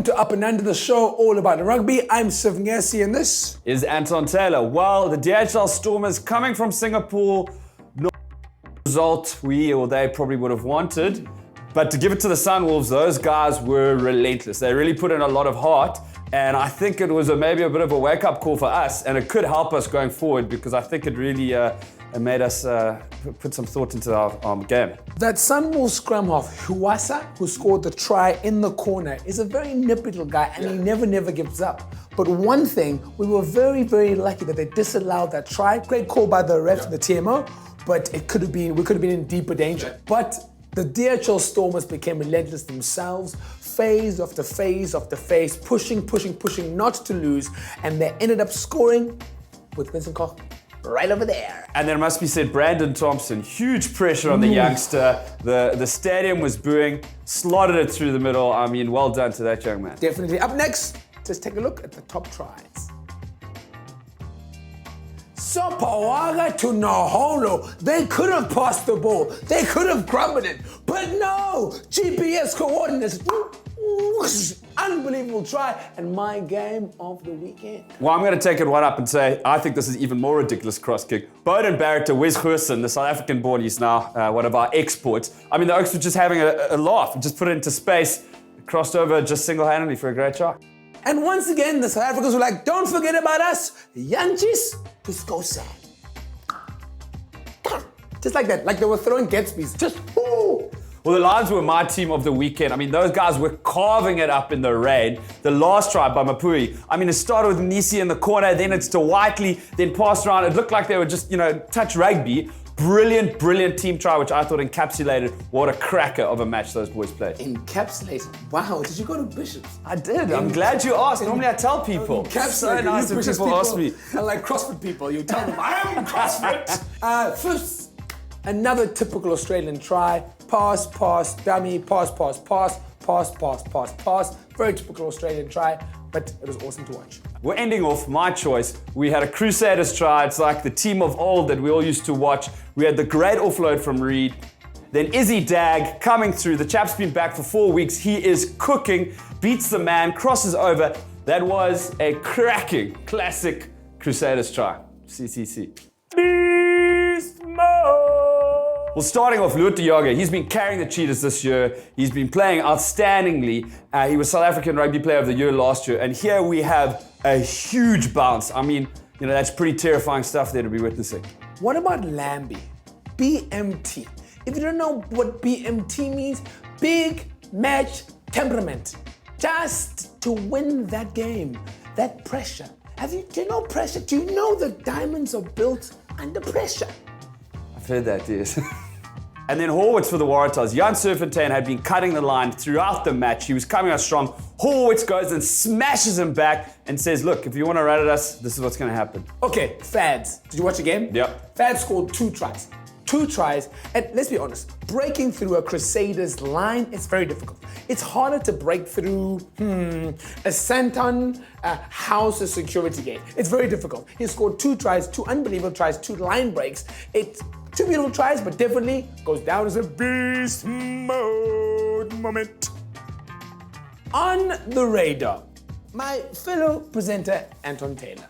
welcome to Up and Under, the show all about rugby. I'm Siv Ngesi and this is Anton Taylor. Well, the DHL Stormers coming from Singapore, no result they probably would have wanted. But to give it to the Sunwolves, those guys were relentless. They really put in a lot of heart. And I think it was maybe a bit of a wake-up call for us. And it could help us going forward because I think it really made us put some thought into our game. That Sunwolves scrum half, Huasa, who scored the try in the corner, is a very nippy little guy and he never gives up. But one thing, we were very, very lucky that they disallowed that try. Great call by the refs and the TMO, but we could have been in deeper danger. But the DHL Stormers became relentless themselves, phase after phase after phase, pushing, not to lose, and they ended up scoring with Vincent Koch right over there. And then it must be said, Brandon Thompson, huge pressure on the youngster. The stadium was booing, slotted it through the middle. I mean, well done to that young man. Definitely. Up next, let's take a look at the top tries. Sopawaga to Naholo. They could have passed the ball. They could have crumbled it. But no! GPS coordinates. Unbelievable try, and my game of the weekend. Well, I'm going to take it one up and say, I think this is even more ridiculous cross kick. Bowden Barrett to Wes Goosen, the South African born, he's now one of our exports. I mean, the Oaks were just having a laugh, just put it into space, crossed over just single-handedly for a great shot. And once again, the South Africans were like, don't forget about us, Yanchis to Skosa. Just like that, like they were throwing Gatsby's, just whoo! Well, the Lions were my team of the weekend. I mean, those guys were carving it up in the rain. The last try by Mapui, I mean, it started with Nisi in the corner, then it's to Whiteley, then passed around. It looked like they were just, touch rugby. Brilliant team try, which I thought encapsulated what a cracker of a match those boys played. Encapsulated? Wow, did you go to Bishops? I did. I'm glad you asked. Normally I tell people. Encapsulated. So nice when people ask me. And like CrossFit people, you tell them, I am CrossFit. First, another typical Australian try. Pass, dummy, pass. Very typical Australian try, but it was awesome to watch. We're ending off my choice. We had a Crusaders try. It's like the team of old that we all used to watch. We had the great offload from Reed. Then Izzy Dag coming through. The chap's been back for 4 weeks. He is cooking, beats the man, crosses over. That was a cracking, classic Crusaders try. CCC. Beast mode! Well, starting off, Luta Yaga, he's been carrying the Cheetahs this year. He's been playing outstandingly. He was South African Rugby Player of the Year last year. And here we have a huge bounce. I mean, that's pretty terrifying stuff there to be witnessing. What about Lambie? BMT. If you don't know what BMT means, big match temperament. Just to win that game, that pressure. Do you know pressure? Do you know that diamonds are built under pressure? I've heard that, yes. And then Horwitz for the Waratahs. Jan Serfontein had been cutting the line throughout the match. He was coming out strong. Horwitz goes and smashes him back and says, look, if you want to run at us, this is what's going to happen. Okay, Fads. Did you watch the game? Yep. Fads scored 2 tries. 2 tries, and let's be honest, breaking through a Crusaders line is very difficult. It's harder to break through a Santon house, a security gate. It's very difficult. He scored 2 tries, 2 unbelievable tries, 2 line breaks. It's 2 beautiful tries, but definitely goes down as a beast mode moment. On the radar, my fellow presenter, Anton Taylor.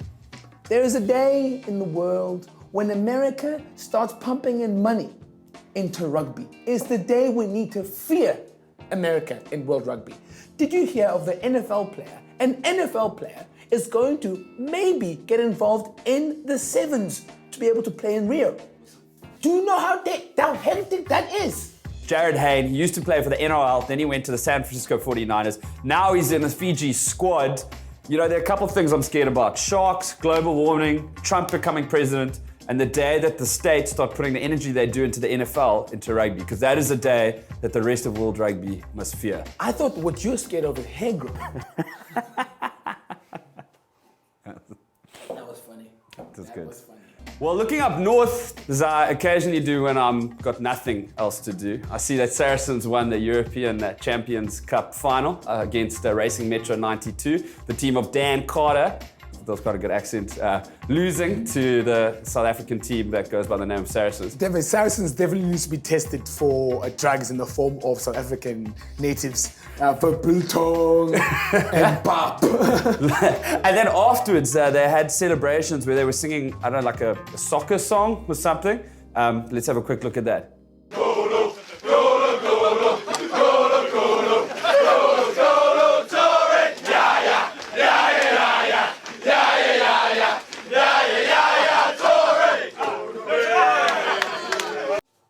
There is a day in the world when America starts pumping in money into rugby. It's the day we need to fear America in world rugby. Did you hear of the NFL player? An NFL player is going to maybe get involved in the sevens to be able to play in Rio. Do you know how hectic that is? Jared Hayne, he used to play for the NRL, then he went to the San Francisco 49ers. Now he's in the Fiji squad. There are a couple of things I'm scared about. Sharks, global warming, Trump becoming president, and the day that the states start putting the energy they do into the NFL into rugby, because that is the day that the rest of world rugby must fear. I thought what you're scared of is hair growth. That was funny. That was funny. Well, looking up north, as I occasionally do when I'm got nothing else to do, I see that Saracens won the European Champions Cup final against Racing Metro 92, the team of Dan Carter. that was quite a good accent, losing to the South African team that goes by the name of Saracens. Definitely, Saracens definitely needs to be tested for drugs in the form of South African natives, for biltong and pap. And then afterwards, they had celebrations where they were singing, I don't know, like a soccer song or something. Let's have a quick look at that.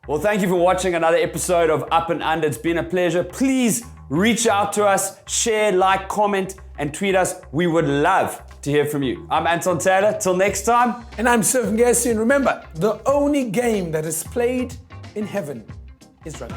Well, thank you for watching another episode of Up and Under. It's been a pleasure. Please reach out to us, share, like, comment, and tweet us. We would love to hear from you. I'm Anton Taylor. Till next time. And I'm Sylvan Garcia. And remember, the only game that is played in heaven is rugby.